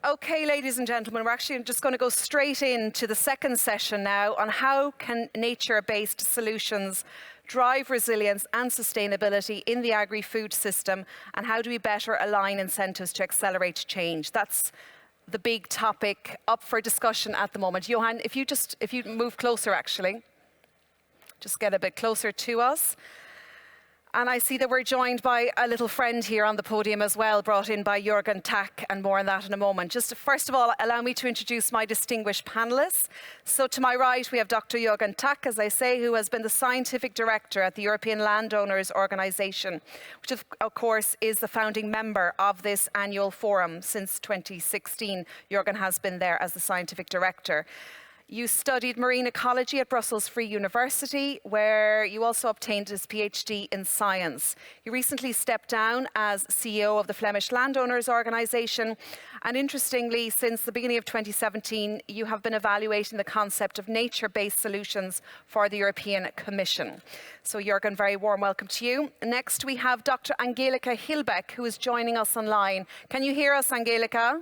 Okay, ladies and gentlemen, we're actually just going to go straight into the second session now on how can nature-based solutions drive resilience and sustainability in the agri-food system, and how do we better align incentives to accelerate change. That's the big topic up for discussion at the moment. Johan, if you move closer, actually, just get a bit closer to us. And I see that we're joined by a little friend here on the podium as well, brought in by Jürgen Tack, and more on that in a moment. Just first of all, allow me to introduce my distinguished panellists. So to my right, we have Dr. Jürgen Tack, as I say, who has been the scientific director at the European Landowners Organization, which of course is the founding member of this annual forum since 2016. Jürgen has been there as the scientific director. You studied marine ecology at Brussels Free University, where you also obtained his PhD in science. You recently stepped down as CEO of the Flemish Landowners Organisation, and interestingly, since the beginning of 2017, you have been evaluating the concept of nature-based solutions for the European Commission. So Jürgen, very warm welcome to you. Next, we have Dr. Angelika Hilbeck, who is joining us online. Can you hear us, Angelika?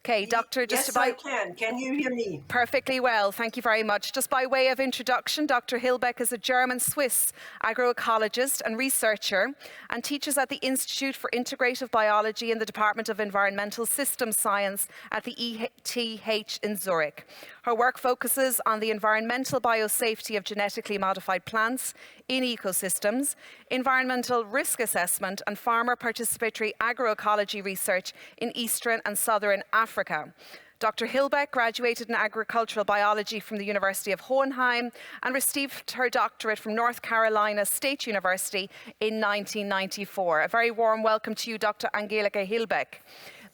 Okay, Doctor, yes, I can. Can you hear me? Perfectly well, thank you very much. Just by way of introduction, Dr. Hilbeck is a German-Swiss agroecologist and researcher and teaches at the Institute for Integrative Biology in the Department of Environmental Systems Science at the ETH in Zurich. Her work focuses on the environmental biosafety of genetically modified plants in ecosystems, environmental risk assessment, and farmer participatory agroecology research in Eastern and Southern Africa. Dr. Hilbeck graduated in agricultural biology from the University of Hohenheim and received her doctorate from North Carolina State University in 1994. A very warm welcome to you, Dr. Angelika Hilbeck.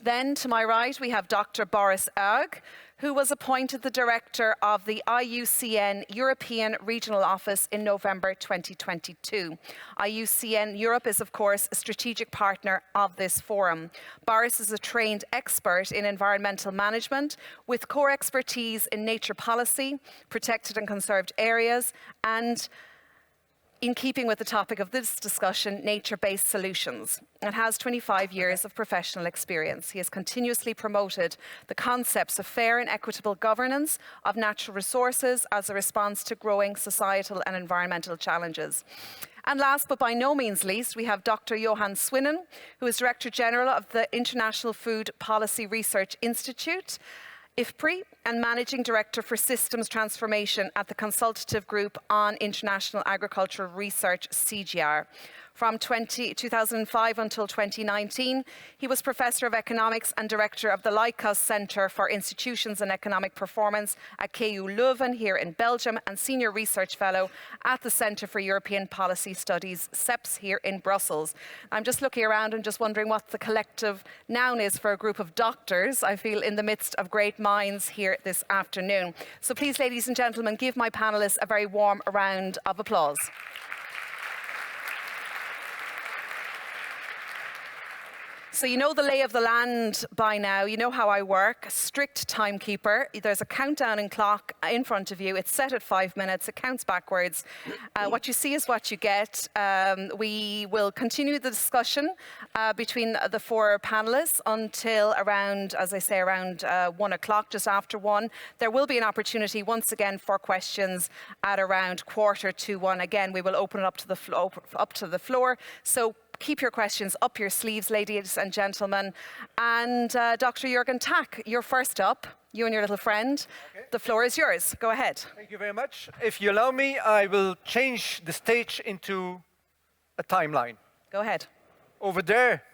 Then to my right, we have Dr. Boris Ag, who was appointed the director of the IUCN European Regional Office in November 2022. IUCN Europe is, of course, a strategic partner of this forum. Boris is a trained expert in environmental management with core expertise in nature policy, protected and conserved areas, and in keeping with the topic of this discussion, nature-based solutions, and has 25 years of professional experience. He has continuously promoted the concepts of fair and equitable governance of natural resources as a response to growing societal and environmental challenges. And last but by no means least, we have Dr. Johan Swinnen, who is Director General of the International Food Policy Research Institute, IFPRI, and Managing Director for Systems Transformation at the Consultative Group on International Agricultural Research, CGR. From 2005 until 2019, he was Professor of Economics and Director of the Lycos Centre for Institutions and Economic Performance at KU Leuven here in Belgium, and Senior Research Fellow at the Centre for European Policy Studies, CEPS, here in Brussels. I'm just looking around and just wondering what the collective noun is for a group of doctors, I feel, in the midst of great minds here this afternoon. So please, ladies and gentlemen, give my panellists a very warm round of applause. So you know the lay of the land by now. You know how I work. Strict timekeeper. There's a countdown and clock in front of you. It's set at 5 minutes. It counts backwards. What you see is what you get. We will continue the discussion between the four panelists until around, as I say, around 1 o'clock, just after 1. There will be an opportunity once again for questions at around 1:45. Again, we will open it up to the floor. So keep your questions up your sleeves, ladies and gentlemen. And Dr. Jürgen Tack, you're first up, you and your little friend. Okay. The floor is yours. Go ahead. Thank you very much. If you allow me, I will change the stage into a timeline. Go ahead. Over there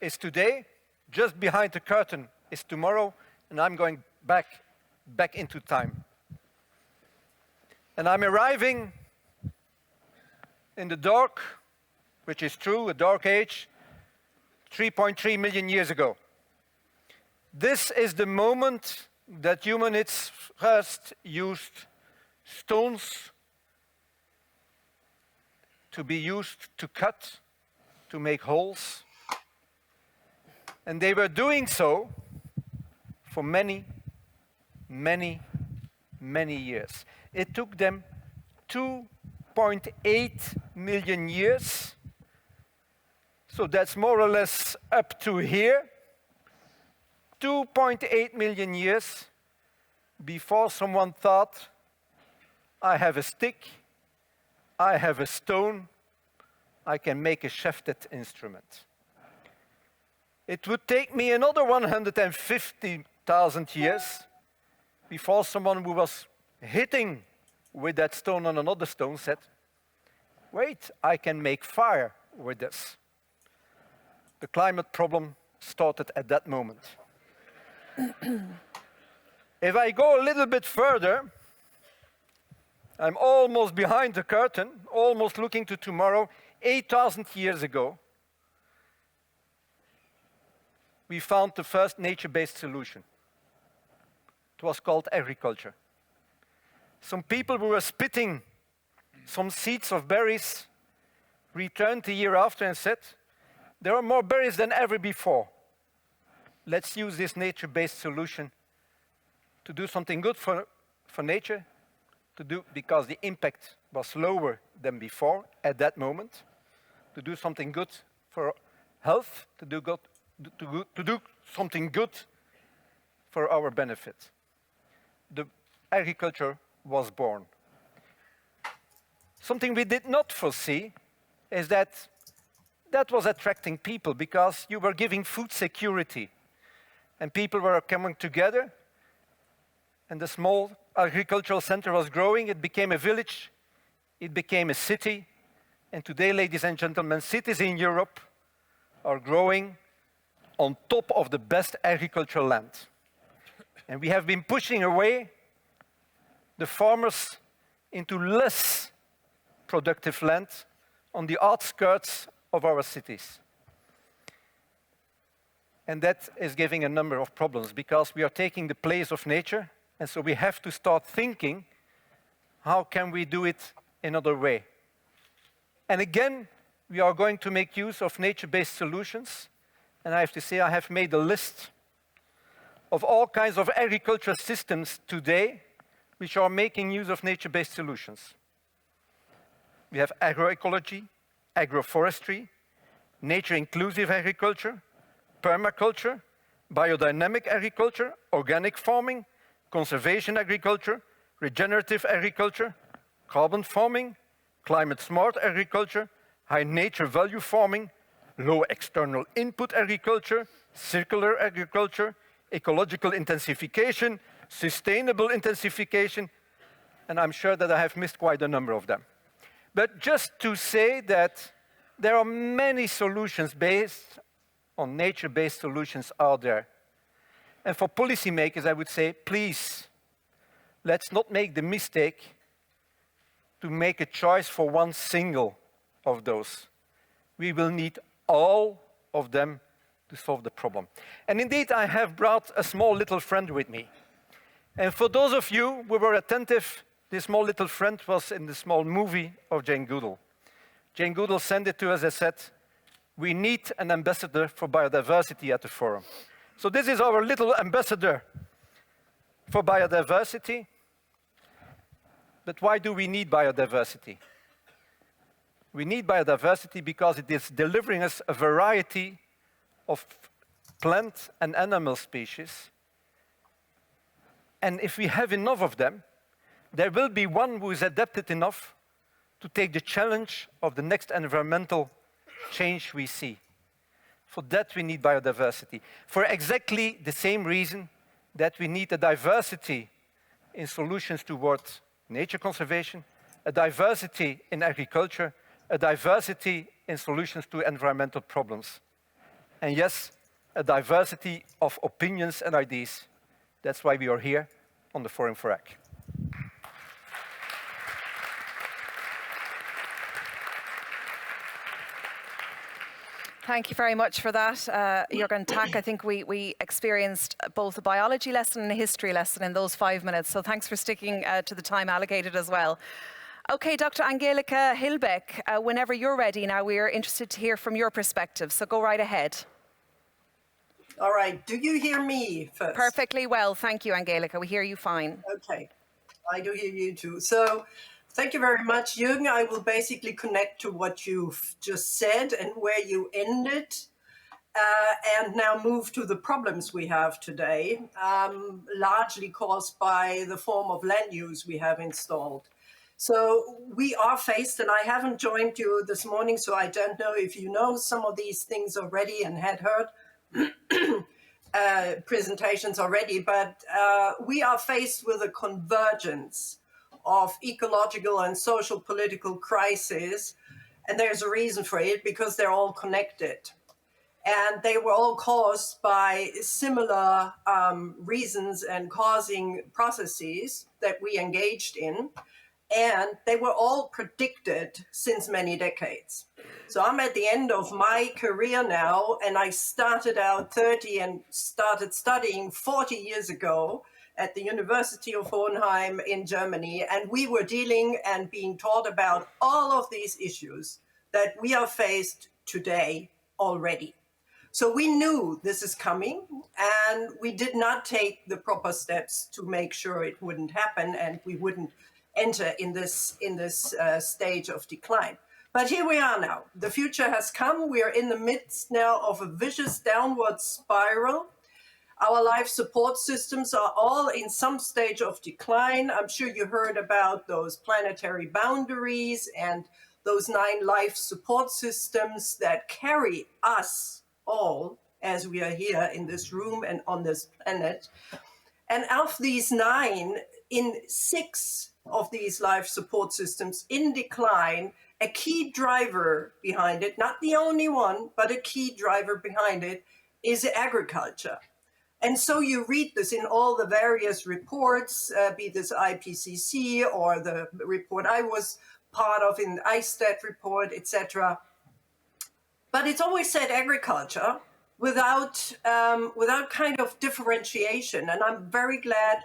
is today, just behind the curtain is tomorrow, and I'm going back into time. And I'm arriving in the dark, which is true, a dark age, 3.3 million years ago. This is the moment that humans first used stones to be used to cut, to make holes. And they were doing so for many, many, many years. It took them 2.8 million years. So that's more or less up to here, 2.8 million years before someone thought, I have a stick, I have a stone, I can make a shafted instrument. It would take me another 150,000 years before someone who was hitting with that stone on another stone said, wait, I can make fire with this. The climate problem started at that moment. If I go a little bit further, I'm almost behind the curtain, almost looking to tomorrow. 8,000 years ago, we found the first nature-based solution. It was called agriculture. Some people who were spitting some seeds of berries returned the year after and said, there are more berries than ever before. Let's use this nature-based solution to do something good for nature, because the impact was lower than before at that moment, to do something good for health, to do something good for our benefit. The agriculture was born. Something we did not foresee is that was attracting people, because you were giving food security. And people were coming together, and the small agricultural center was growing. It became a village, it became a city. And today, ladies and gentlemen, cities in Europe are growing on top of the best agricultural land. And we have been pushing away the farmers into less productive land on the outskirts of our cities. And that is giving a number of problems, because we are taking the place of nature, and so we have to start thinking, how can we do it another way? And again, we are going to make use of nature-based solutions, and I have to say I have made a list of all kinds of agricultural systems today which are making use of nature-based solutions. We have agroecology, agroforestry, nature-inclusive agriculture, permaculture, biodynamic agriculture, organic farming, conservation agriculture, regenerative agriculture, carbon farming, climate-smart agriculture, high nature value farming, low external input agriculture, circular agriculture, ecological intensification, sustainable intensification, and I'm sure that I have missed quite a number of them. But just to say that there are many solutions based on nature-based solutions out there. And for policymakers, I would say, please, let's not make the mistake to make a choice for one single of those. We will need all of them to solve the problem. And indeed, I have brought a small little friend with me. And for those of you who were attentive, this small little friend was in the small movie of Jane Goodall. Jane Goodall sent it to us and said, we need an ambassador for biodiversity at the Forum. So this is our little ambassador for biodiversity. But why do we need biodiversity? We need biodiversity because it is delivering us a variety of plant and animal species. And if we have enough of them, there will be one who is adapted enough to take the challenge of the next environmental change we see. For that, we need biodiversity. For exactly the same reason that we need a diversity in solutions towards nature conservation, a diversity in agriculture, a diversity in solutions to environmental problems. And yes, a diversity of opinions and ideas. That's why we are here on the ForumforAg. Thank you very much for that, Jürgen Tack. I think we experienced both a biology lesson and a history lesson in those 5 minutes, so thanks for sticking to the time allocated as well. Okay, Dr. Angelika Hilbeck, whenever you're ready now, we're interested to hear from your perspective, so go right ahead. All right, do you hear me first? Perfectly well, thank you, Angelika. We hear you fine. Okay, I do hear you too. So, thank you very much, Jürgen. I will basically connect to what you've just said and where you ended. and now move to the problems we have today, largely caused by the form of land use we have installed. So we are faced, and I haven't joined you this morning, so I don't know if you know some of these things already and had heard presentations already, but we are faced with a convergence of ecological and social political crises, and there's a reason for it, because they're all connected. And they were all caused by similar reasons and causing processes that we engaged in. And they were all predicted since many decades. So I'm at the end of my career now, and I started out 30 and started studying 40 years ago at the University of Hohenheim in Germany. And we were dealing and being taught about all of these issues that we are faced today already. So we knew this is coming, and we did not take the proper steps to make sure it wouldn't happen and we wouldn't enter in this stage of decline. But here we are now. The future has come. We are in the midst now of a vicious downward spiral. Our life support systems are all in some stage of decline. I'm sure you heard about those planetary boundaries and those 9 life support systems that carry us all as we are here in this room and on this planet. And of these 9, in 6 of these life support systems in decline, a key driver behind it, not the only one, but a key driver behind it, is agriculture. And so you read this in all the various reports, be this IPCC or the report I was part of in the ISTAT report, etc. But it's always said agriculture without kind of differentiation. And I'm very glad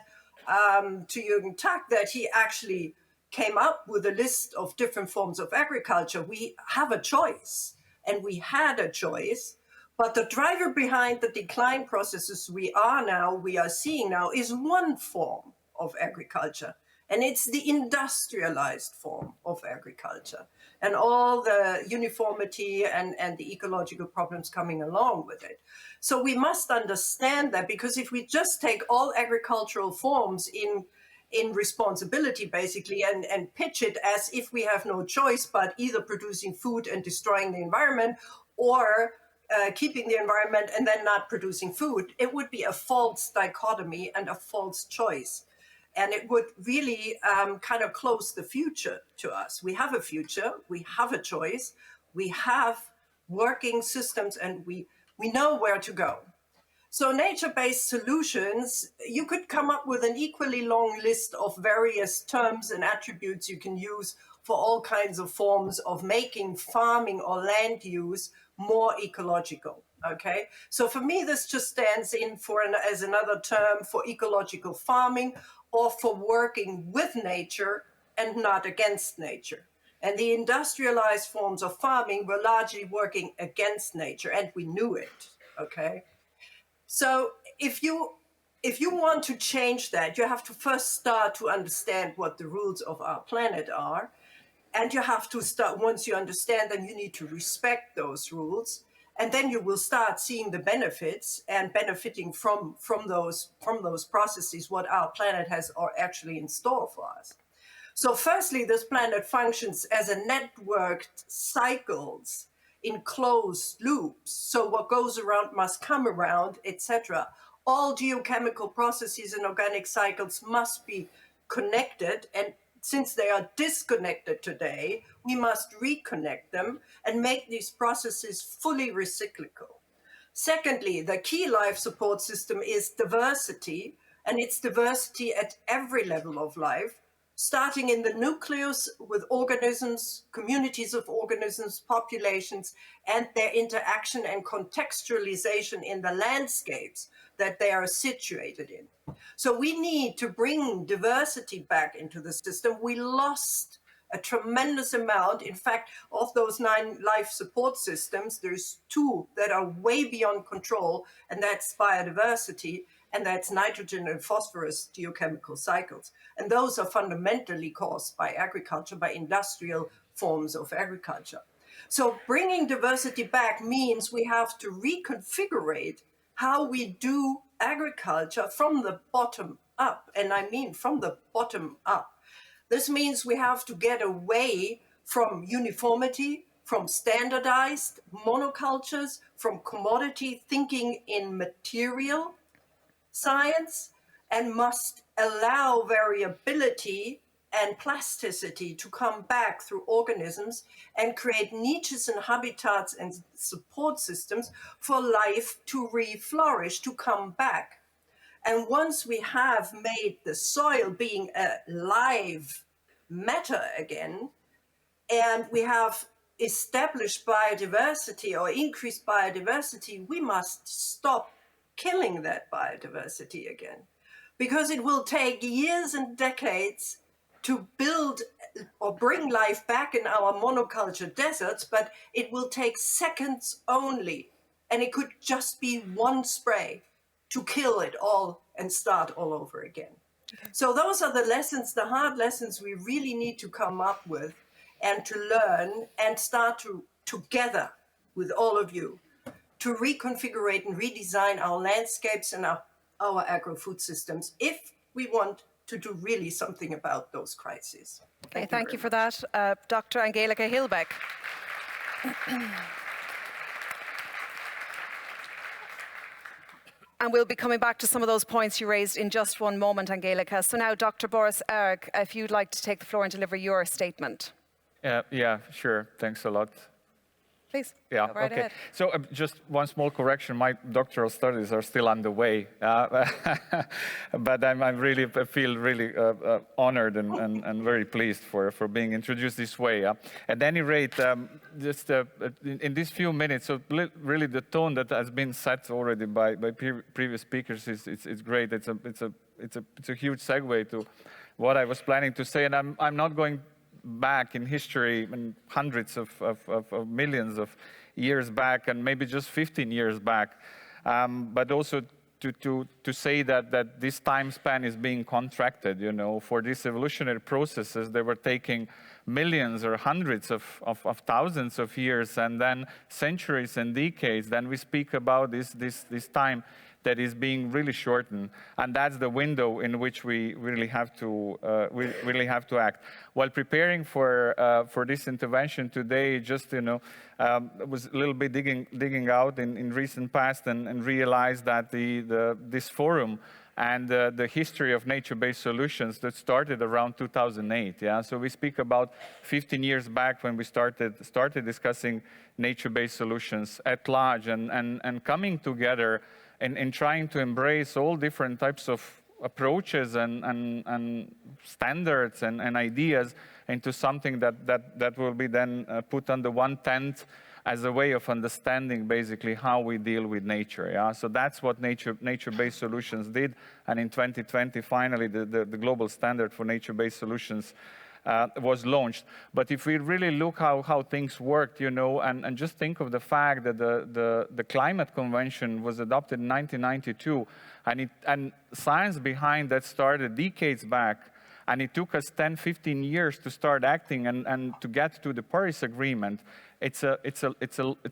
to Jürgen Tuck that he actually came up with a list of different forms of agriculture. We have a choice, and we had a choice, but the driver behind the decline processes we are seeing now is one form of agriculture, and it's the industrialized form of agriculture and all the uniformity and the ecological problems coming along with it. So we must understand that, because if we just take all agricultural forms in responsibility, basically, and pitch it as if we have no choice but either producing food and destroying the environment, or keeping the environment and then not producing food, it would be a false dichotomy and a false choice. And it would really kind of close the future to us. We have a future, we have a choice, we have working systems, and we know where to go. So nature-based solutions, you could come up with an equally long list of various terms and attributes you can use for all kinds of forms of making farming or land use more ecological. Okay, so for me, this just stands in as another term for ecological farming, or for working with nature and not against nature. And the industrialized forms of farming were largely working against nature, and we knew it. Okay, so if you want to change that, you have to first start to understand what the rules of our planet are. And you have to start, once you understand them, you need to respect those rules. And then you will start seeing the benefits and benefiting from those processes, what our planet has actually in store for us. So firstly, this planet functions as a networked cycles in closed loops. So what goes around must come around, etc. All geochemical processes and organic cycles must be connected, and since they are disconnected today, we must reconnect them and make these processes fully recyclable. Secondly, the key life support system is diversity, and it's diversity at every level of life, starting in the nucleus with organisms, communities of organisms, populations, and their interaction and contextualization in the landscapes that they are situated in. So we need to bring diversity back into the system. We lost a tremendous amount. In fact, of those 9 life support systems, there's 2 that are way beyond control, and that's biodiversity, and that's nitrogen and phosphorus geochemical cycles. And those are fundamentally caused by agriculture, by industrial forms of agriculture. So bringing diversity back means we have to reconfigure how we do agriculture from the bottom up. And I mean from the bottom up. This means we have to get away from uniformity, from standardized monocultures, from commodity thinking in material science, and must allow variability and plasticity to come back through organisms and create niches and habitats and support systems for life to re-flourish, to come back. And once we have made the soil being a live matter again, and we have established biodiversity or increased biodiversity, we must stop killing that biodiversity again. Because it will take years and decades to build or bring life back in our monoculture deserts, but it will take seconds only. And it could just be one spray to kill it all and start all over again. So those are the lessons, the hard lessons we really need to come up with and to learn and start to together with all of you to reconfigure and redesign our landscapes and our agro-food systems if we want to do really something about those crises. Okay, thank you for that. Dr. Angelika Hillbeck. And we'll be coming back to some of those points you raised in just one moment, Angelika. So now, Dr. ForumforAg, if you'd like to take the floor and deliver your statement. Yeah, sure. Thanks a lot. Please, yeah, go right okay. ahead. So just one small correction. My doctoral studies are still underway, but I really feel really honored and very pleased for being introduced this way. At any rate, just in these few minutes, so really the tone that has been set already by previous speakers is great. It's a huge segue to what I was planning to say, and I'm not going back in history and hundreds of millions of years back and maybe just 15 years back, but also to say that this time span is being contracted, you know, for these evolutionary processes. They were taking millions or hundreds of thousands of years and then centuries and decades. Then we speak about this time that is being really shortened, and that's the window in which we really have to act. While preparing for this intervention today, just was a little bit digging out in recent past and realized that this forum and the history of nature-based solutions that started around 2008. Yeah, so we speak about 15 years back when we started discussing nature-based solutions at large and coming together and trying to embrace all different types of approaches and standards and ideas into something that will be then put under one tent as a way of understanding basically how we deal with nature. Yeah? So that's what nature-based solutions did. And in 2020, finally, the global standard for nature-based solutions was launched. But if we really look how things worked, and just think of the fact that the Climate Convention was adopted in 1992, and science behind that started decades back, and it took us 10, 15 years to start acting and to get to the Paris Agreement. It's a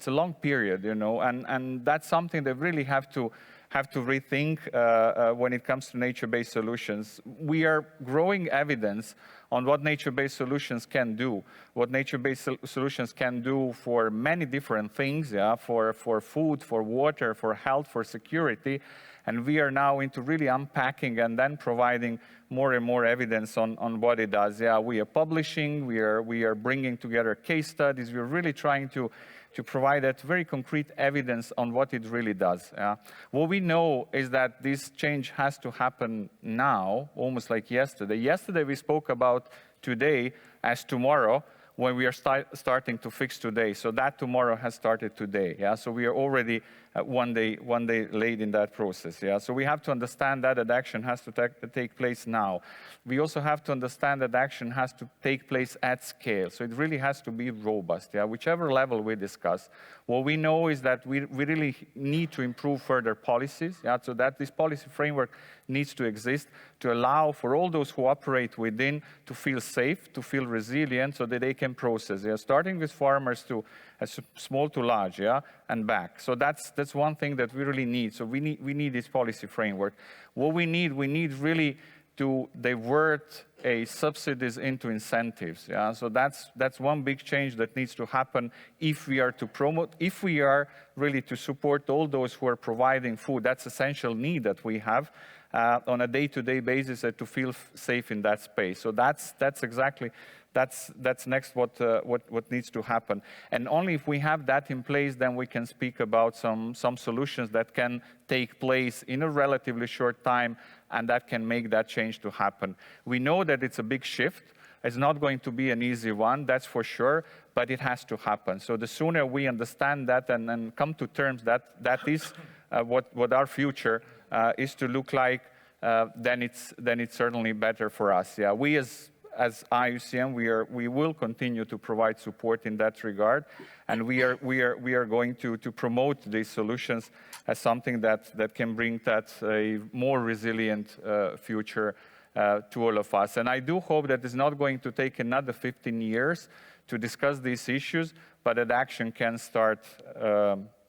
long period, and that's something that really have to rethink when it comes to nature-based solutions. We are growing evidence on what nature-based solutions can do, what nature-based solutions can do for many different things, yeah, for food, for water, for health, for security. And we are now into really unpacking and then providing more and more evidence on what it does. Yeah, we are publishing, we are bringing together case studies. We're really trying to provide that very concrete evidence on what it really does. What we know is that this change has to happen now, almost like yesterday. Yesterday we spoke about today as tomorrow, when we are starting to fix today. So that tomorrow has started today. Yeah? So we are already one day late in that process. Yeah, so we have to understand that action has to take place now. We also have to understand that action has to take place at scale. So it really has to be robust. Yeah, whichever level we discuss. What we know is that we really need to improve further policies. Yeah, so that this policy framework needs to exist to allow for all those who operate within to feel safe, to feel resilient, so that they can process. Yeah, starting with farmers to small to large, yeah, and back. So that's one thing that we really need. So we need this policy framework. What we need really to divert subsidies into incentives. Yeah, so that's one big change that needs to happen if we are to promote, if we are really to support all those who are providing food. That's essential need that we have on a day-to-day basis to feel safe in that space. So that's next what needs to happen. And only if we have that in place, then we can speak about some solutions that can take place in a relatively short time, and that can make that change to happen. We know that it's a big shift. It's not going to be an easy one, that's for sure, but it has to happen. So the sooner we understand that and come to terms that is what our future is to look like, then it's certainly better for us. Yeah, we as IUCN, we will continue to provide support in that regard, and we are going to promote these solutions as something that can bring that a more resilient future to all of us. And I do hope that it's not going to take another 15 years to discuss these issues, but that action can start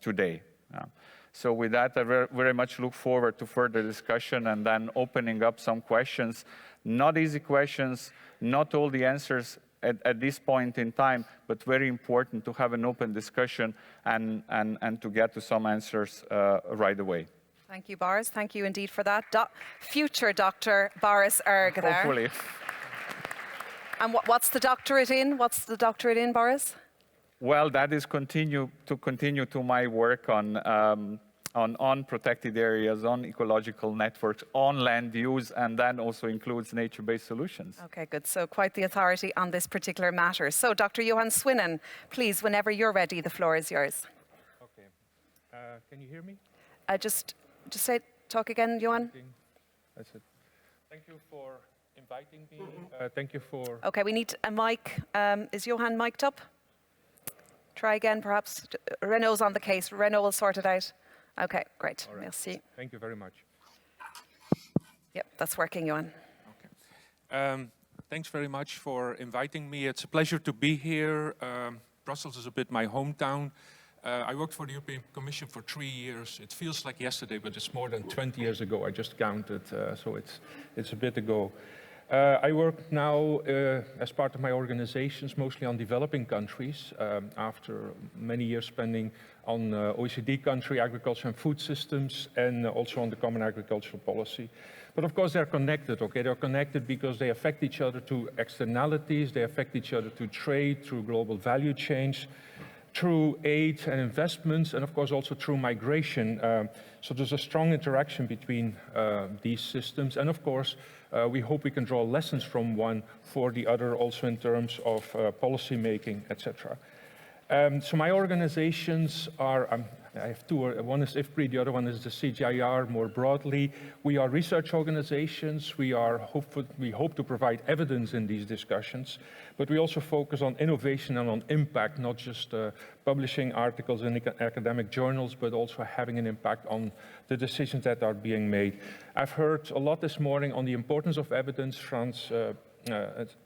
today. Yeah. So with that, I very much look forward to further discussion and then opening up some questions. Not easy questions, not all the answers at this point in time, but very important to have an open discussion and to get to some answers right away. Thank you, Boris. Thank you indeed for that. Future Dr. Boris Erg there. Hopefully. And what's the doctorate in? What's the doctorate in, Boris? Well, that is continue to my work on protected areas, on ecological networks, on land use, and then also includes nature-based solutions. Okay, good. So quite the authority on this particular matter. So Dr. Johan Swinnen, please, whenever you're ready, the floor is yours. Okay. Can you hear me? Just talk again, Johan. That's it. Thank you for inviting me. Thank you for... Okay, we need a mic. Is Johan mic'd up? Try again, perhaps. Renault's on the case. Renault will sort it out. Okay, great. All right. Merci. Thank you very much. Yep, that's working, Johan. Okay. Thanks very much for inviting me. It's a pleasure to be here. Brussels is a bit my hometown. I worked for the European Commission for 3 years. It feels like yesterday, but it's more than 20 years ago. I just counted, so it's a bit ago. I work now as part of my organizations mostly on developing countries after many years spending on OECD country agriculture and food systems and also on the common agricultural policy. But of course they're connected, okay? They're connected because they affect each other to externalities, they affect each other to trade, through global value chains, through aid and investments, and of course also through migration. So there's a strong interaction between these systems, and of course we hope we can draw lessons from one for the other, also in terms of policy making, etc. So my organizations are, I have two, one is IFPRI, the other one is the CGIAR more broadly. We are research organizations, we hope to provide evidence in these discussions, but we also focus on innovation and on impact, not just publishing articles in academic journals, but also having an impact on the decisions that are being made. I've heard a lot this morning on the importance of evidence. Frans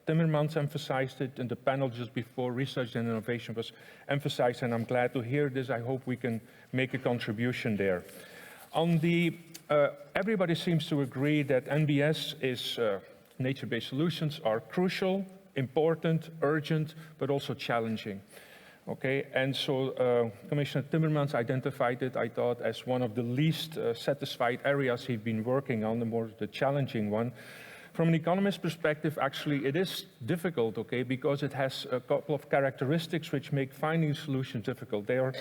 Timmermans emphasized it in the panel just before. Research and innovation was emphasized, and I'm glad to hear this. I hope we can make a contribution there. On the, everybody seems to agree that NBS is, nature-based solutions are crucial, important, urgent, but also challenging. Okay, and so Commissioner Timmermans identified it, I thought, as one of the least satisfied areas he's been working on, the challenging one. From an economist perspective, actually, it is difficult, okay, because it has a couple of characteristics which make finding solutions difficult. They are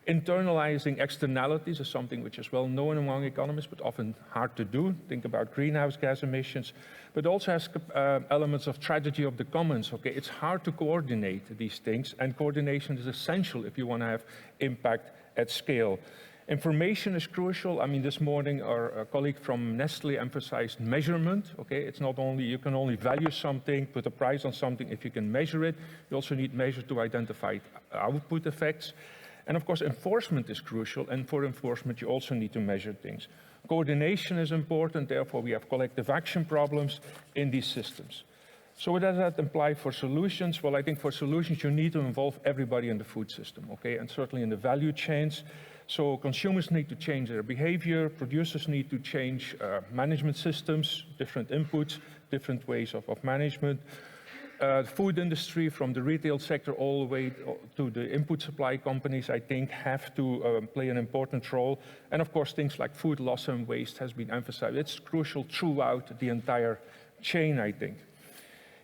internalizing externalities, is something which is well known among economists, but often hard to do. Think about greenhouse gas emissions, but also has elements of tragedy of the commons, okay. It's hard to coordinate these things, and coordination is essential if you want to have impact at scale. Information is crucial. I mean, this morning our colleague from Nestle emphasized measurement. Okay, it's not only, you can only value something, put a price on something if you can measure it. You also need measure to identify output effects. And of course, enforcement is crucial. And for enforcement, you also need to measure things. Coordination is important. Therefore, we have collective action problems in these systems. So what does that imply for solutions? Well, I think for solutions, you need to involve everybody in the food system, okay, and certainly in the value chains. So consumers need to change their behavior, producers need to change management systems, different inputs, different ways of management. The food industry, from the retail sector all the way to the input supply companies, I think, have to play an important role. And of course, things like food loss and waste has been emphasized. It's crucial throughout the entire chain, I think.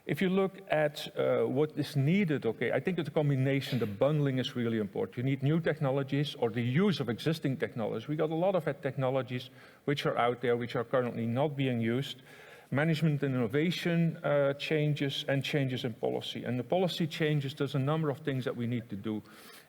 If you look at what is needed, okay, I think it's a combination, the bundling is really important. You need new technologies or the use of existing technologies. We got a lot of technologies which are out there, which are currently not being used. Management and innovation changes and changes in policy. And the policy changes, there's a number of things that we need to do.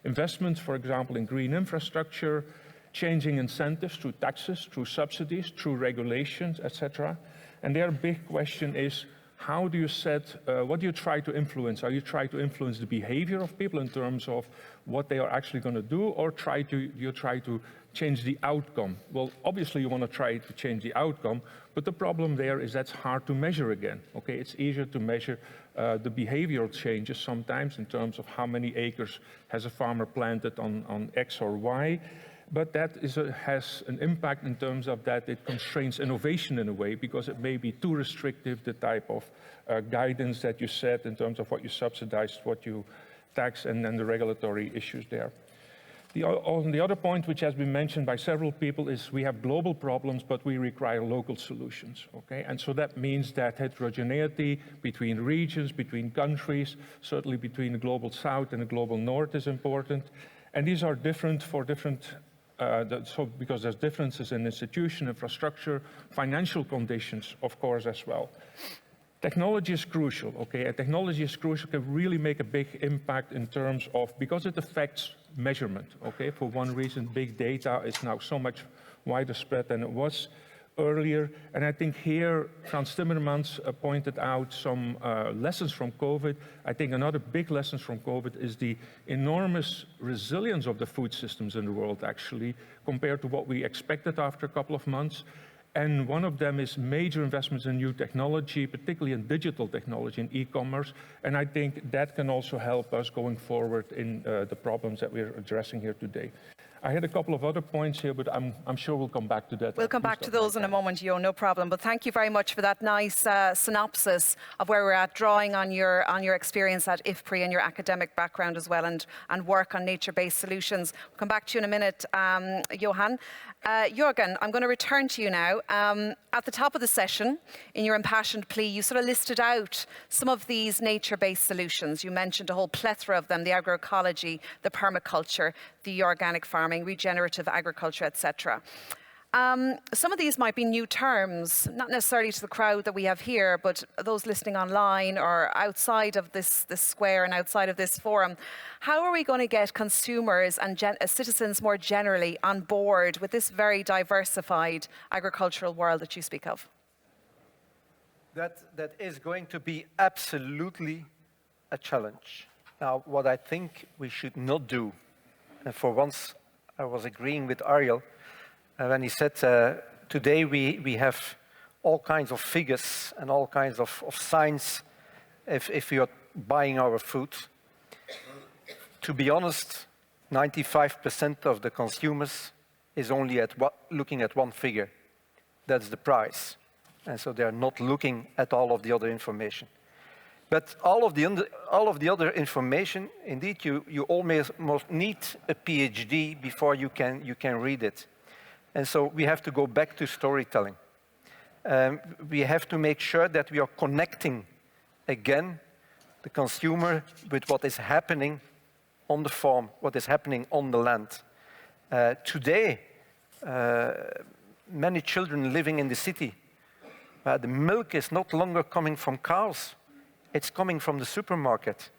Investments, for example, in green infrastructure, changing incentives through taxes, through subsidies, through regulations, etc. And their big question is, how do you set, what do you try to influence? Are you trying to influence the behavior of people in terms of what they are actually going to do, or do you try to change the outcome? Well, obviously you want to try to change the outcome, but the problem there is that's hard to measure again. Okay, it's easier to measure the behavioral changes sometimes in terms of how many acres has a farmer planted on X or Y. But that has an impact in terms of that it constrains innovation in a way, because it may be too restrictive, the type of guidance that you set in terms of what you subsidize, what you tax, and then the regulatory issues there. The other point, which has been mentioned by several people, is we have global problems, but we require local solutions. Okay? And so that means that heterogeneity between regions, between countries, certainly between the global south and the global north is important. And these are different for different because there's differences in institution, infrastructure, financial conditions, of course, as well. Technology is crucial, okay? And technology is crucial, can really make a big impact in terms of, because it affects measurement, okay? For one reason, big data is now so much wider spread than it was earlier. And I think here, Frans Timmermans pointed out some lessons from COVID. I think another big lesson from COVID is the enormous resilience of the food systems in the world, actually, compared to what we expected after a couple of months. And one of them is major investments in new technology, particularly in digital technology and e-commerce. And I think that can also help us going forward in the problems that we're addressing here today. I had a couple of other points here, but I'm sure we'll come back to that. We'll come back to those in a moment, Jo, no problem. But thank you very much for that nice synopsis of where we're at, drawing on your experience at IFPRI and your academic background as well, and work on nature-based solutions. We'll come back to you in a minute, Johan. Jürgen, I'm going to return to you now. At the top of the session, in your impassioned plea, you sort of listed out some of these nature-based solutions. You mentioned a whole plethora of them: the agroecology, the permaculture, the organic farming, regenerative agriculture, etc. Some of these might be new terms, not necessarily to the crowd that we have here, but those listening online or outside of this square and outside of this forum. How are we going to get consumers and citizens more generally on board with this very diversified agricultural world that you speak of? That is going to be absolutely a challenge. Now, what I think we should not do, and for once I was agreeing with Ariel, when he said today we have all kinds of figures and all kinds of signs if we are buying our food. To be honest, 95% of the consumers is only looking at one figure. That's the price. And so they're not looking at all of the other information. But all of the other information, indeed, you almost need a PhD before you can read it. And so we have to go back to storytelling. We have to make sure that we are connecting again the consumer with what is happening on the farm, what is happening on the land. Today, many children living in the city, the milk is not longer coming from cows, it's coming from the supermarket.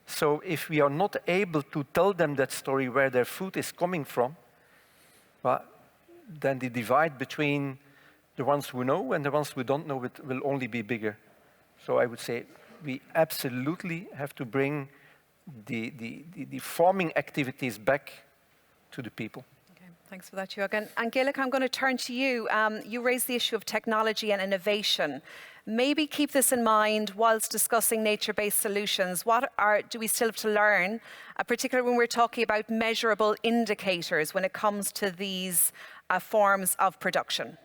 So if we are not able to tell them that story where their food is coming from, well, then the divide between the ones who know and the ones who don't know it will only be bigger. So I would say we absolutely have to bring the farming activities back to the people. Okay, thanks for that, Jürgen. Angelica, I'm going to turn to you. You raised the issue of technology and innovation. Maybe keep this in mind whilst discussing nature-based solutions. What do we still have to learn, particularly when we're talking about measurable indicators when it comes to these forms of production?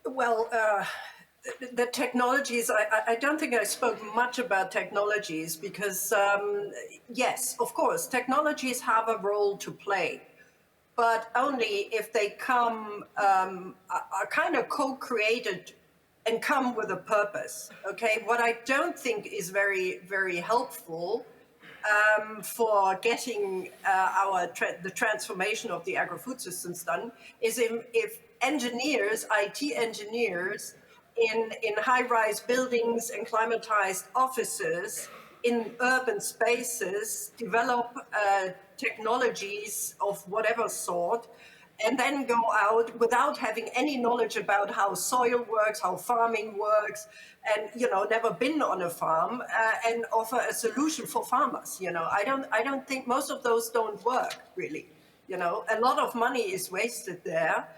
Well, the technologies, I don't think I spoke much about technologies because, yes, of course, technologies have a role to play, but only if they come, are kind of co-created and come with a purpose, okay? What I don't think is very, very helpful for getting the transformation of the agri-food systems done is if engineers, IT engineers in high-rise buildings and climatized offices in urban spaces develop technologies of whatever sort and then go out without having any knowledge about how soil works, how farming works, and never been on a farm, and offer a solution for farmers. I don't think most of those don't work really. A lot of money is wasted there,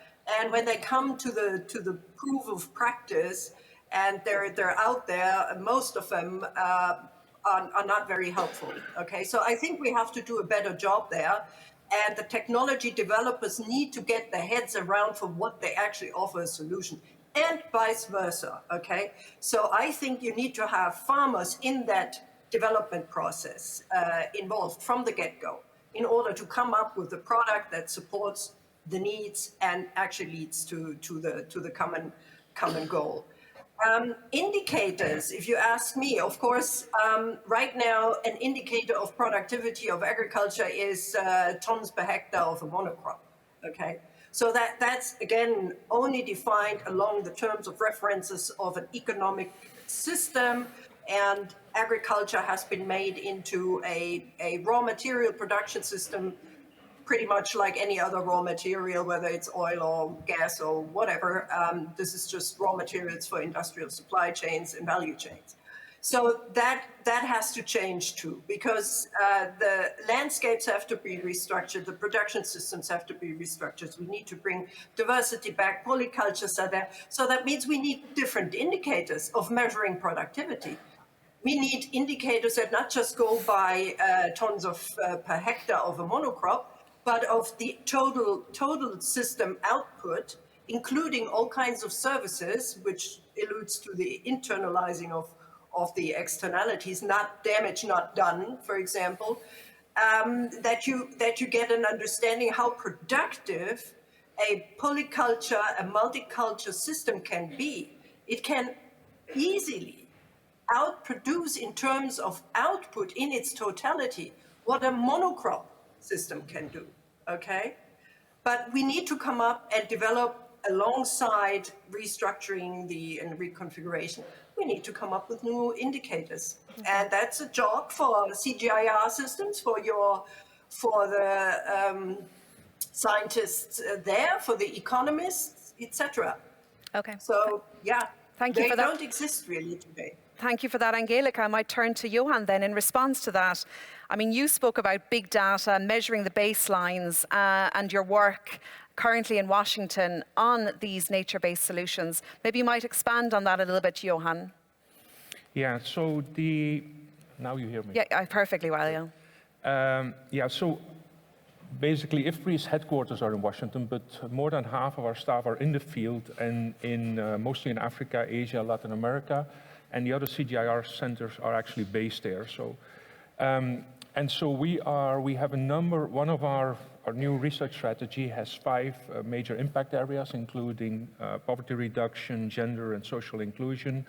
and when they come to the proof of practice, and they're out there, most of them are not very helpful. Okay, so I think we have to do a better job there. And the technology developers need to get their heads around for what they actually offer a solution, and vice versa, okay? So I think you need to have farmers in that development process involved from the get-go in order to come up with a product that supports the needs and actually leads to the common goal. Indicators, if you ask me, of course, right now, an indicator of productivity of agriculture is tons per hectare of a monocrop, okay? So that's, again, only defined along the terms of references of an economic system, and agriculture has been made into a raw material production system pretty much like any other raw material, whether it's oil or gas or whatever. This is just raw materials for industrial supply chains and value chains. So that has to change too, because the landscapes have to be restructured, the production systems have to be restructured. We need to bring diversity back, polycultures are there. So that means we need different indicators of measuring productivity. We need indicators that not just go by tons of per hectare of a monocrop, but of the total system output, including all kinds of services, which alludes to the internalizing of the externalities, not damage not done, for example, that you get an understanding how productive a polyculture, a multiculture system can be. It can easily outproduce in terms of output in its totality what a monocrop system can do, okay? But we need to come up and develop alongside restructuring and reconfiguration. We need to come up with new indicators. And that's a job for CGIAR systems, for the scientists there, for the economists, etc. Okay. So, yeah, Thank you for that. They don't exist really today. Thank you for that, Angelica. I might turn to Johan then in response to that. I mean, you spoke about big data, measuring the baselines, and your work currently in Washington on these nature-based solutions. Maybe you might expand on that a little bit, Johan. Yeah, so now you hear me. Yeah, perfectly well, yeah. Yeah, so basically IFPRI's headquarters are in Washington, but more than half of our staff are in the field and mostly in Africa, Asia, Latin America, and the other CGIAR centers are actually based there. So, and so we have a number. One of our new research strategy has 5 major impact areas, including poverty reduction, gender and social inclusion,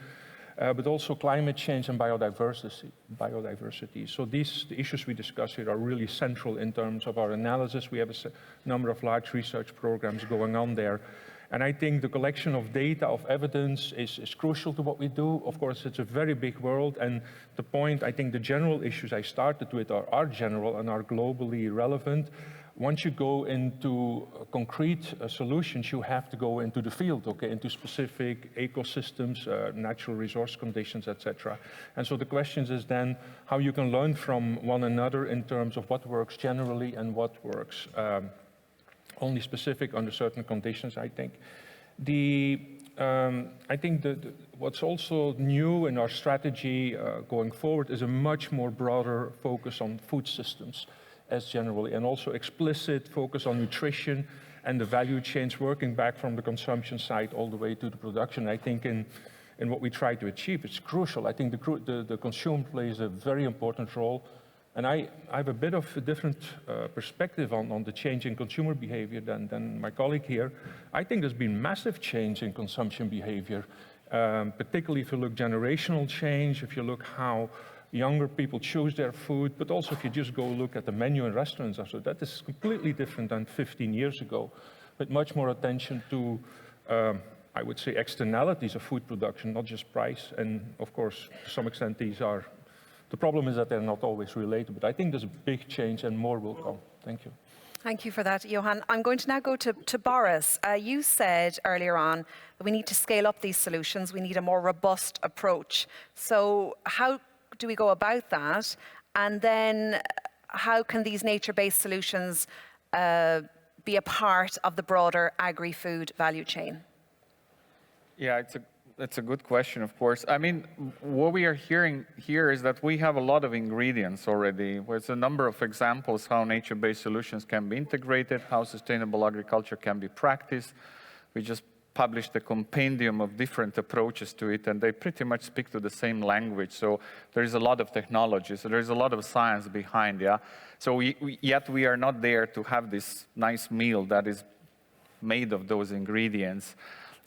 but also climate change and biodiversity. So the issues we discuss here are really central in terms of our analysis. We have a number of large research programs going on there. And I think the collection of data, of evidence is crucial to what we do. Of course, it's a very big world, and the point, I think the general issues I started with are general and are globally relevant. Once you go into concrete solutions, you have to go into the field, okay, into specific ecosystems, natural resource conditions, etc. And so the question is then how you can learn from one another in terms of what works generally and what works only specific under certain conditions, I think. I think what's also new in our strategy going forward is a much more broader focus on food systems as generally, and also explicit focus on nutrition and the value chains working back from the consumption side all the way to the production. I think in what we try to achieve, it's crucial. I think the consumer plays a very important role. And I have a bit of a different perspective on the change in consumer behavior than my colleague here. I think there's been massive change in consumption behavior, particularly if you look generational change, if you look how younger people choose their food, but also if you just go look at the menu in restaurants, so that is completely different than 15 years ago, but much more attention to, I would say, externalities of food production, not just price. And of course, to some extent, the problem is that they're not always related, but I think there's a big change and more will come. Thank you. Thank you for that, Johan. I'm going to now go to Boris. You said earlier on that we need to scale up these solutions. We need a more robust approach. So how do we go about that? And then how can these nature-based solutions be a part of the broader agri-food value chain? Yeah, it's a good question, of course. I mean, what we are hearing here is that we have a lot of ingredients already. There's a number of examples how nature-based solutions can be integrated, how sustainable agriculture can be practiced. We just published a compendium of different approaches to it, and they pretty much speak to the same language. So there is a lot of technology, so there's a lot of science behind, yeah? So yet we are not there to have this nice meal that is made of those ingredients.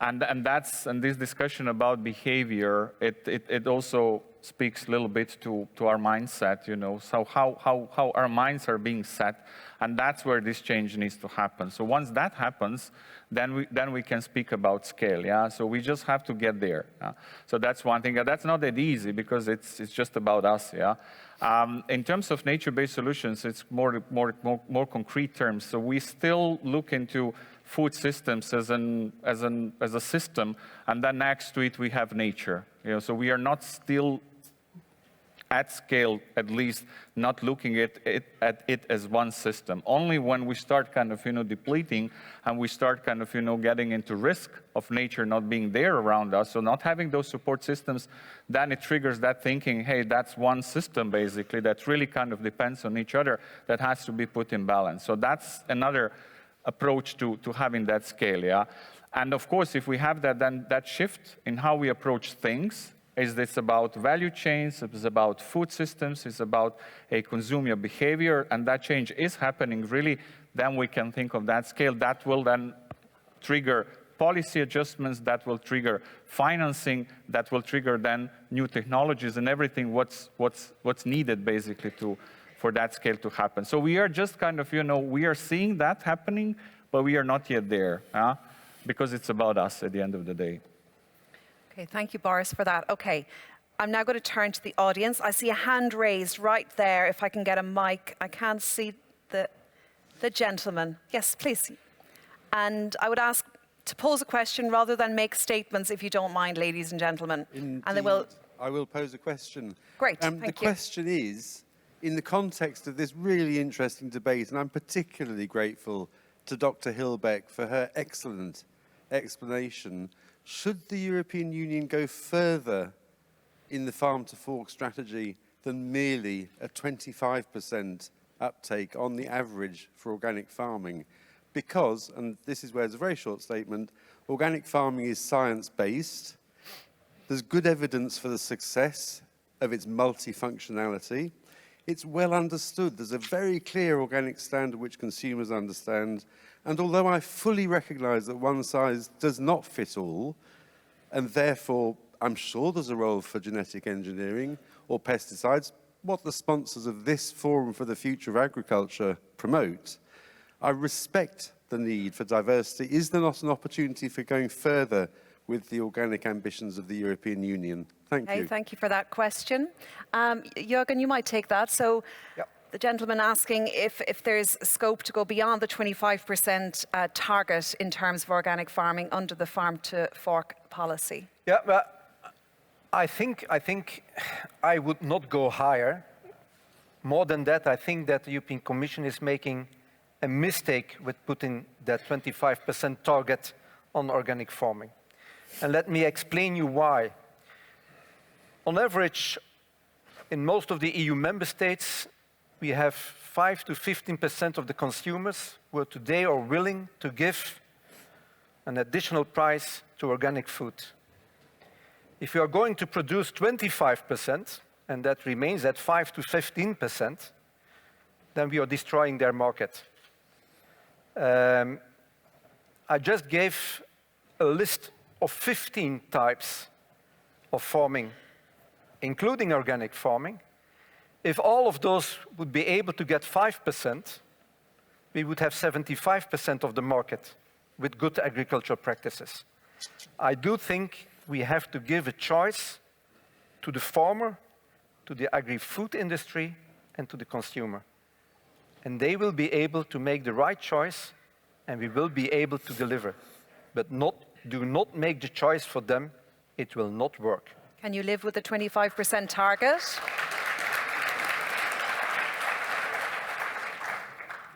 And this discussion about behavior, it also speaks a little bit to our mindset, you know, so how our minds are being set, and that's where this change needs to happen. So once that happens, then we can speak about scale, yeah? So we just have to get there. So that's one thing. That's not that easy because it's just about us, yeah? In terms of nature-based solutions, it's more concrete terms. So we still look into food systems as a system, and then next to it we have nature. You know, so we are not still at scale, at least, not looking at it as one system. Only when we start kind of, you know, depleting and we start kind of, you know, getting into risk of nature not being there around us, so not having those support systems, then it triggers that thinking, hey, that's one system basically that really kind of depends on each other that has to be put in balance. So that's another approach to having that scale, yeah? And of course, if we have that, then that shift in how we approach things, it's about value chains, it's about food systems, it's about a consumer behavior, and that change is happening really, then we can think of that scale. That will then trigger policy adjustments, that will trigger financing, that will trigger then new technologies and everything what's needed basically for that scale to happen. So we are just kind of, you know, we are seeing that happening, but we are not yet there, because it's about us at the end of the day. Okay, thank you, Boris, for that. Okay, I'm now going to turn to the audience. I see a hand raised right there. If I can get a mic, I can't see the gentleman. Yes, please. And I would ask to pose a question rather than make statements, if you don't mind, ladies and gentlemen. Indeed, and they will. I will pose a question. Great, thank you. The question is, in the context of this really interesting debate, and I'm particularly grateful to Dr. Hillbeck for her excellent explanation, should the European Union go further in the farm-to-fork strategy than merely a 25% uptake on the average for organic farming? Because, and this is where it's a very short statement, organic farming is science-based. There's good evidence for the success of its multifunctionality. It's well understood. There's a very clear organic standard which consumers understand. And although I fully recognize that one size does not fit all, and therefore I'm sure there's a role for genetic engineering or pesticides, what the sponsors of this Forum for the Future of Agriculture promote, I respect the need for diversity? Is there not an opportunity for going further with the organic ambitions of the European Union? Thank you. Thank you for that question. Jürgen, you might take that. So the gentleman asking if there's scope to go beyond the 25% target in terms of organic farming under the farm to fork policy. Yeah, well, I think I would not go higher. More than that, I think that the European Commission is making a mistake with putting that 25% target on organic farming. And let me explain you why. On average, in most of the EU member states, we have 5 to 15% of the consumers who today are willing to give an additional price to organic food. If you are going to produce 25%, and that remains at 5 to 15%, then we are destroying their market. I just gave a list of 15 types of farming, including organic farming. If all of those would be able to get 5%, we would have 75% of the market with good agricultural practices. I do think we have to give a choice to the farmer, to the agri-food industry, and to the consumer. And they will be able to make the right choice, and we will be able to deliver. But do not make the choice for them. It will not work. Can you live with the 25% target?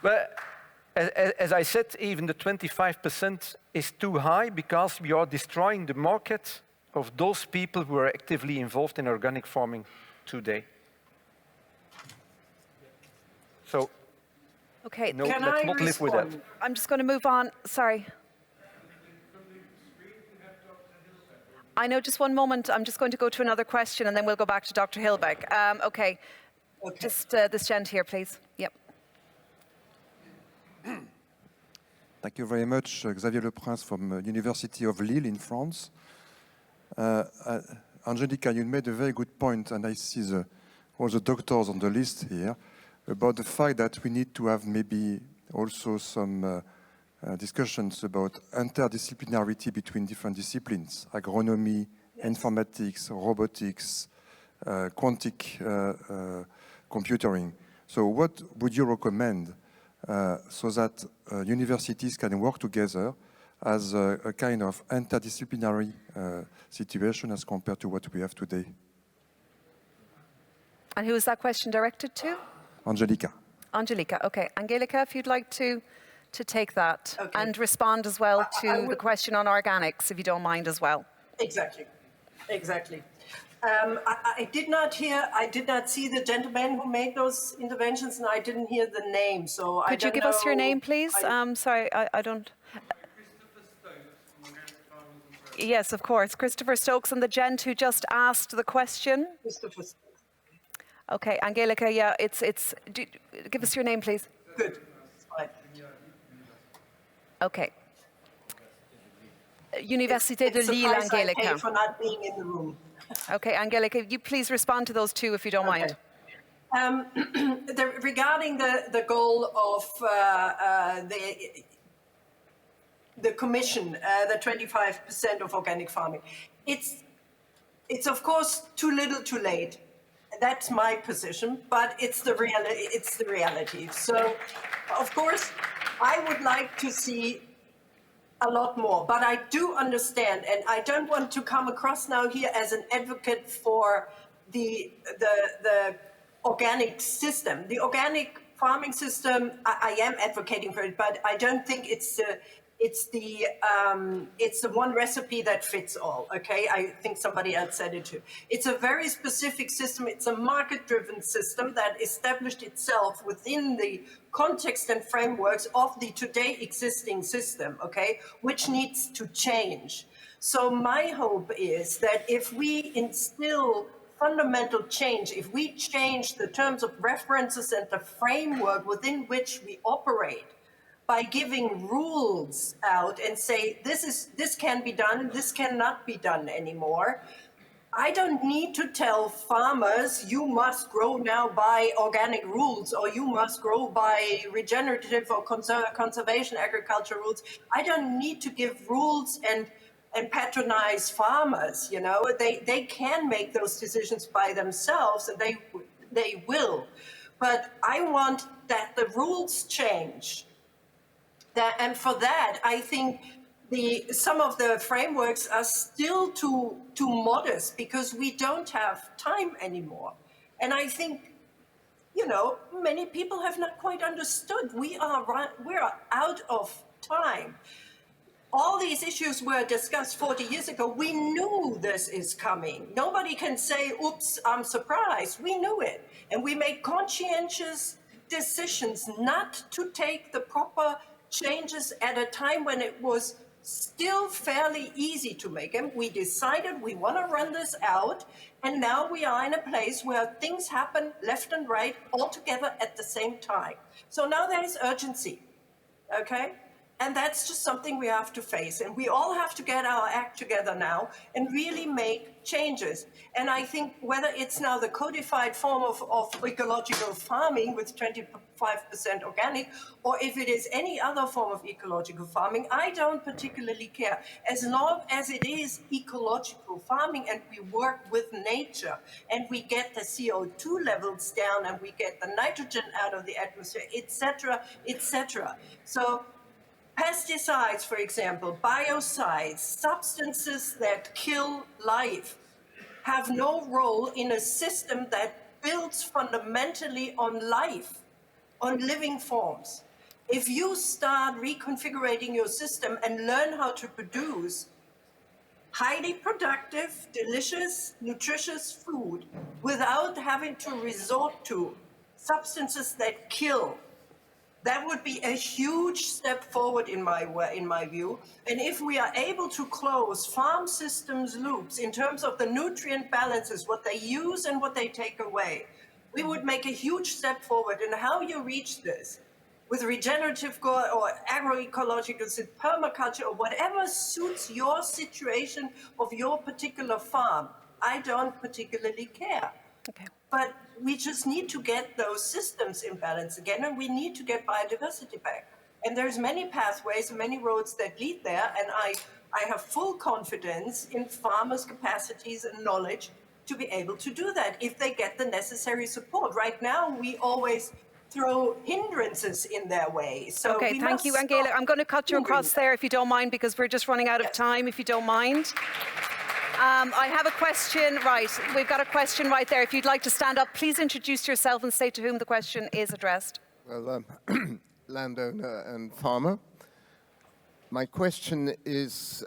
Well, as I said, even the 25% is too high because we are destroying the market of those people who are actively involved in organic farming today. So, okay, no, let's not live with that. I'm just going to move on. Sorry. I know, just one moment. I'm just going to go to another question and then we'll go back to Dr. Hillbeck. Okay. Just this gent here, please. Yep. Thank you very much, Xavier Le Prince from University of Lille in France. Angelica, you made a very good point, and I see all the doctors on the list here, about the fact that we need to have maybe also some discussions about interdisciplinarity between different disciplines, agronomy, informatics, robotics, quantic computing. So what would you recommend so that universities can work together as a kind of interdisciplinary situation as compared to what we have today? And who is that question directed to? Angelica. Angelica, okay. Angelica, if you'd like to take that and respond as well to the question on organics, if you don't mind as well. Exactly. I did not see the gentleman who made those interventions, and I didn't hear the name, so Could you give us your name, please? Sorry, I don't... Yes, of course. Christopher Stokes, and the gent who just asked the question. Christopher Stokes. Okay, Angelica, yeah, give us your name, please. Good. Fine. Okay. Université de Lille, Angelica. For not being in the room. Okay, Angelica, you please respond to those two if you don't mind. Regarding the goal of the Commission, the 25% of organic farming, it's of course too little, too late. That's my position, but it's the reality. So, of course, I would like to see a lot more, but I do understand, and I don't want to come across now here as an advocate for the organic system. The organic farming system, I am advocating for it, but I don't think it's the one recipe that fits all. Okay, I think somebody else said it too. It's a very specific system. It's a market-driven system that established itself within the context and frameworks of the today existing system. Okay, which needs to change. So my hope is that if we instill fundamental change, if we change the terms of references and the framework within which we operate, by giving rules out and say this can be done and this cannot be done anymore, I don't need to tell farmers, you must grow now by organic rules, or you must grow by regenerative or conservation agriculture rules. I don't need to give rules and patronize farmers, you know. They can make those decisions by themselves, and they will. But I want that the rules change. And for that, I think some of the frameworks are still too modest because we don't have time anymore. And I think, you know, many people have not quite understood. We are out of time. All these issues were discussed 40 years ago. We knew this is coming. Nobody can say, oops, I'm surprised. We knew it. And we made conscientious decisions not to take the proper changes at a time when it was still fairly easy to make them. We decided we want to run this out, and now we are in a place where things happen left and right all together at the same time. So now there is urgency, okay? And that's just something we have to face. And we all have to get our act together now and really make changes. And I think whether it's now the codified form of ecological farming with 25% organic, or if it is any other form of ecological farming, I don't particularly care. As long as it is ecological farming and we work with nature and we get the CO2 levels down and we get the nitrogen out of the atmosphere, etc., etc. So pesticides, for example, biocides, substances that kill life, have no role in a system that builds fundamentally on life, on living forms. If you start reconfiguring your system and learn how to produce highly productive, delicious, nutritious food without having to resort to substances that kill, that would be a huge step forward in my view. And if we are able to close farm systems loops in terms of the nutrient balances, what they use and what they take away, we would make a huge step forward. And how you reach this with regenerative or agroecological, permaculture, or whatever suits your situation of your particular farm, I don't particularly care. Okay. But we just need to get those systems in balance again, and we need to get biodiversity back. And there's many pathways and many roads that lead there, and I have full confidence in farmers' capacities and knowledge to be able to do that if they get the necessary support. Right now, we always throw hindrances in their way. So okay, thank you, Angela. I'm going to cut you across there if you don't mind, because we're just running out of time, if you don't mind. I have a question, right, we've got a question right there. If you'd like to stand up, please introduce yourself and say to whom the question is addressed. Well, landowner and farmer. My question is,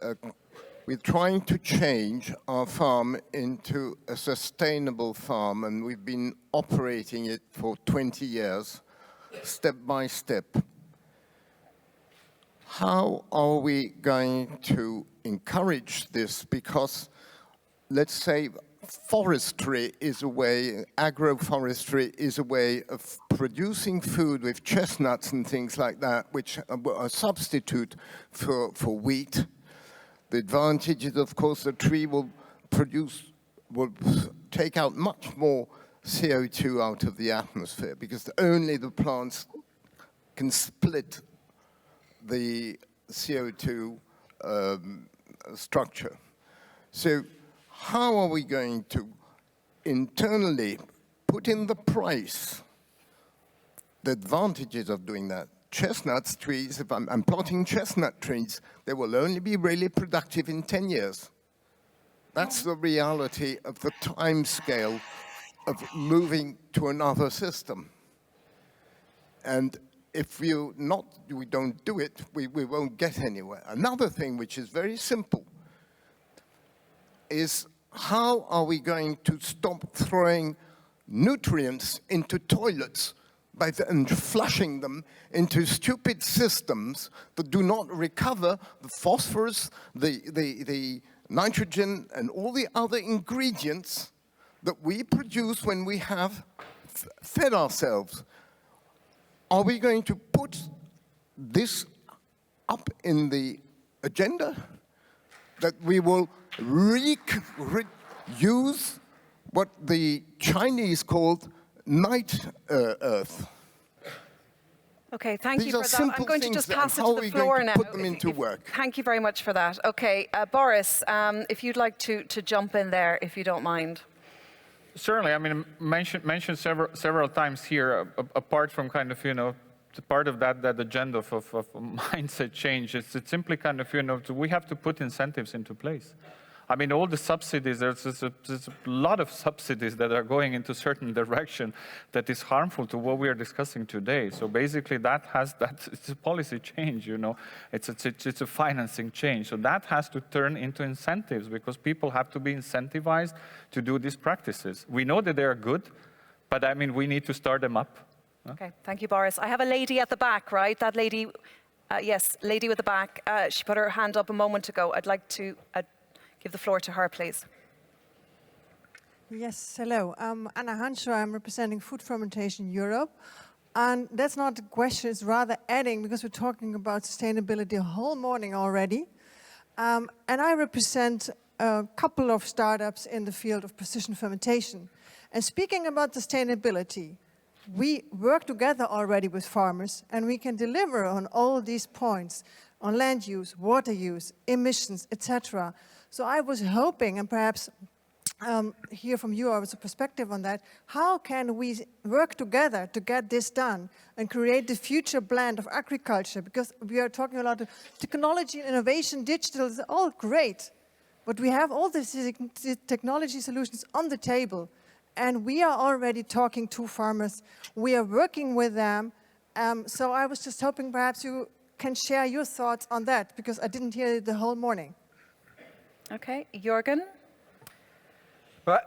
we're trying to change our farm into a sustainable farm, and we've been operating it for 20 years, step by step. How are we going to encourage this? Because let's say forestry is a way, agroforestry is a way of producing food with chestnuts and things like that, which are a substitute for wheat. The advantage is, of course, the tree will take out much more CO2 out of the atmosphere, because only the plants can split the CO2 structure. So how are we going to internally put in the price the advantages of doing that? Chestnut trees, if I'm plotting chestnut trees, they will only be really productive in 10 years. That's the reality of the time scale of moving to another system. And if we don't do it, we won't get anywhere. Another thing which is very simple is, how are we going to stop throwing nutrients into toilets and flushing them into stupid systems that do not recover the phosphorus, the nitrogen, and all the other ingredients that we produce when we have fed ourselves? Are we going to put this up in the agenda, that we will use what the Chinese called night earth. Okay, thank you These for are that. simple I'm going to things just that- pass it how to are the we going floor to now. put them into work? Thank you very much for that. Okay, Boris, if you'd like to jump in there, if you don't mind. Certainly, I mean, mentioned several times here, apart from kind of, part of that agenda of mindset change, it's simply kind of, we have to put incentives into place. I mean, all the subsidies, there's a lot of subsidies that are going into certain direction that is harmful to what we are discussing today. So basically it's a policy change, it's a financing change. So that has to turn into incentives because people have to be incentivized to do these practices. We know that they are good, but I mean, we need to start them up. Okay, thank you, Boris. I have a lady at the back, right? That lady, yes, lady with the back. She put her hand up a moment ago. I'd like to give the floor to her, please. Yes, hello. I'm Anna Hanshaw. I'm representing Food Fermentation Europe. And that's not a question, it's rather adding, because we're talking about sustainability a whole morning already. And I represent a couple of startups in the field of precision fermentation. And speaking about sustainability, we work together already with farmers, and we can deliver on all these points, on land use, water use, emissions, etc. So I was hoping, and perhaps hear from you as a perspective on that, how can we work together to get this done and create the future blend of agriculture? Because we are talking a lot of technology, innovation, digital, is all great. But we have all these technology solutions on the table. And we are already talking to farmers. We are working with them. So I was just hoping perhaps you can share your thoughts on that, because I didn't hear it the whole morning. Okay, Jürgen? Well,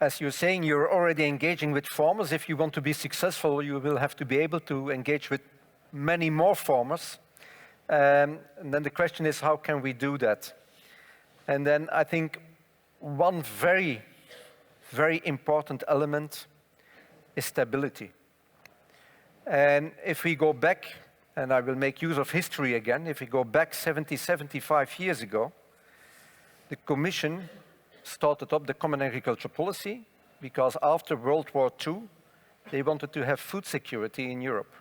as you're saying, you're already engaging with farmers. If you want to be successful, you will have to be able to engage with many more farmers. And then the question is, how can we do that? And then I think one very, very important element is stability. And if we go back, and I will make use of history again, if we go back 70, 75 years ago, the Commission started up the Common Agricultural Policy because after World War II, they wanted to have food security in Europe.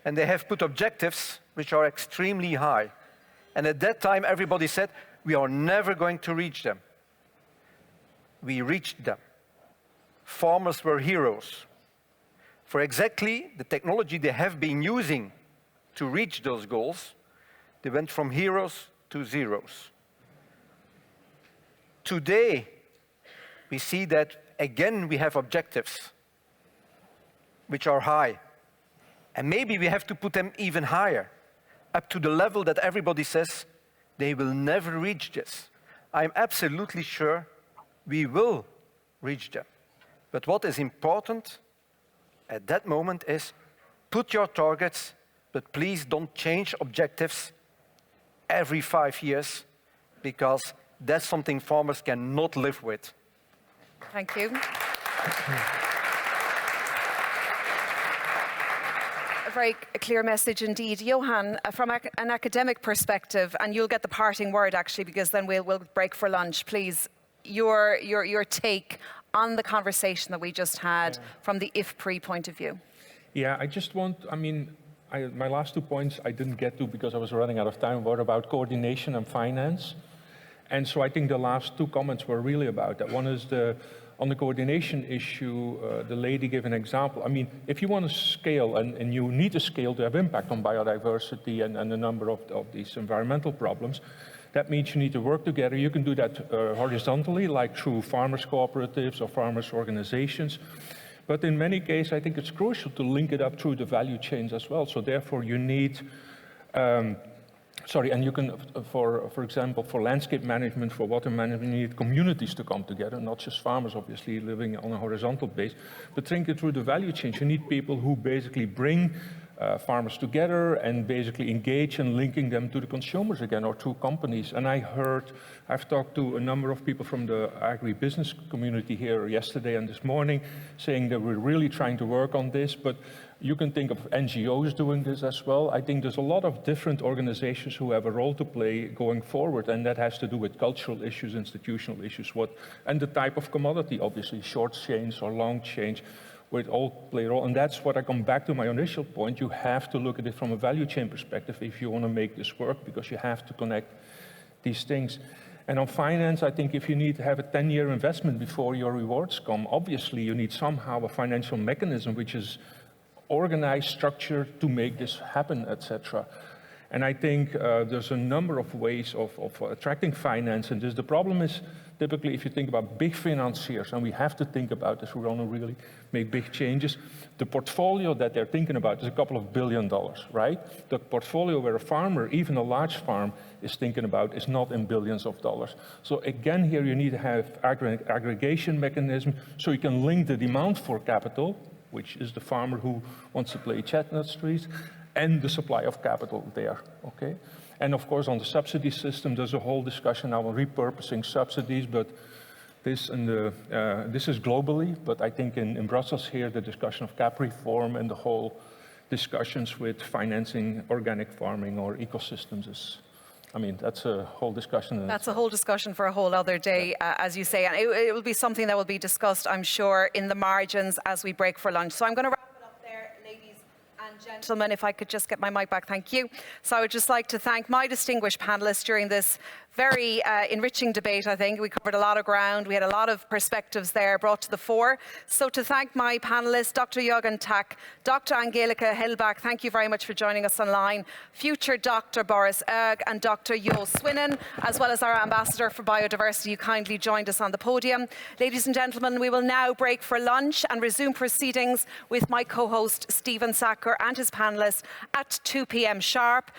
And they have put objectives which are extremely high. And at that time, everybody said, we are never going to reach them. We reached them. Farmers were heroes. For exactly the technology they have been using to reach those goals, they went from heroes to zeros. Today, we see that, again, we have objectives which are high. And maybe we have to put them even higher, up to the level that everybody says they will never reach this. I'm absolutely sure we will reach them. But what is important at that moment is put your targets, but please don't change objectives every 5 years, because that's something farmers cannot live with. Thank you. A very clear message indeed. Johan, from an academic perspective, and you'll get the parting word actually, because then we'll break for lunch, please, your take on the conversation that we just had from the IFPRI point of view. Yeah, I just want, my last 2 points I didn't get to because I was running out of time, were about coordination and finance. And so I think the last 2 comments were really about that. One is on the coordination issue, the lady gave an example. I mean, if you want to scale, and you need to scale to have impact on biodiversity and a number of these environmental problems, that means you need to work together. You can do that horizontally, like through farmers' cooperatives or farmers' organizations. But in many cases, I think it's crucial to link it up through the value chains as well. So therefore, you need and you can, for example, for landscape management, for water management, you need communities to come together, not just farmers, obviously, living on a horizontal base, but think it through the value chain. You need people who basically bring farmers together and basically engage in linking them to the consumers again, or to companies. And I've talked to a number of people from the agribusiness community here yesterday and this morning, saying that we're really trying to work on this, but You can think of NGOs doing this as well. I think there's a lot of different organizations who have a role to play going forward, and that has to do with cultural issues, institutional issues, and the type of commodity, obviously, short chains or long chains, where it all play a role. And that's what I come back to my initial point. You have to look at it from a value chain perspective if you want to make this work, because you have to connect these things. And on finance, I think if you need to have a 10-year investment before your rewards come, obviously you need somehow a financial mechanism which is organized, structured to make this happen, etc. And I think there's a number of ways of attracting finance. And the problem is, typically, if you think about big financiers, and we have to think about this, we want to really make big changes, the portfolio that they're thinking about is a couple of $1 billion, right? The portfolio where a farmer, even a large farm, is thinking about is not in billions of dollars. So again, here you need to have aggregation mechanism so you can link the demand for capital, which is the farmer who wants to play chestnut trees, and the supply of capital there, okay? And of course, on the subsidy system, there's a whole discussion now on repurposing subsidies, but this is globally, but I think in Brussels here, the discussion of cap reform and the whole discussions with financing organic farming or ecosystems is, I mean, that's a whole discussion. That's a whole discussion for a whole other day, as you say, and it will be something that will be discussed, I'm sure, in the margins as we break for lunch. So I'm going to wrap it up there, ladies and gentlemen, if I could just get my mic back, thank you. So I would just like to thank my distinguished panelists during this very enriching debate, I think. We covered a lot of ground. We had a lot of perspectives there brought to the fore. So to thank my panelists, Dr. Jürgen Tack, Dr. Angelika Hillback, thank you very much for joining us online, future Dr. Boris Erg and Dr. Jo Swinnen, as well as our Ambassador for Biodiversity, who kindly joined us on the podium. Ladies and gentlemen, we will now break for lunch and resume proceedings with my co-host, Stephen Sacker, and his panelists at 2 p.m. sharp.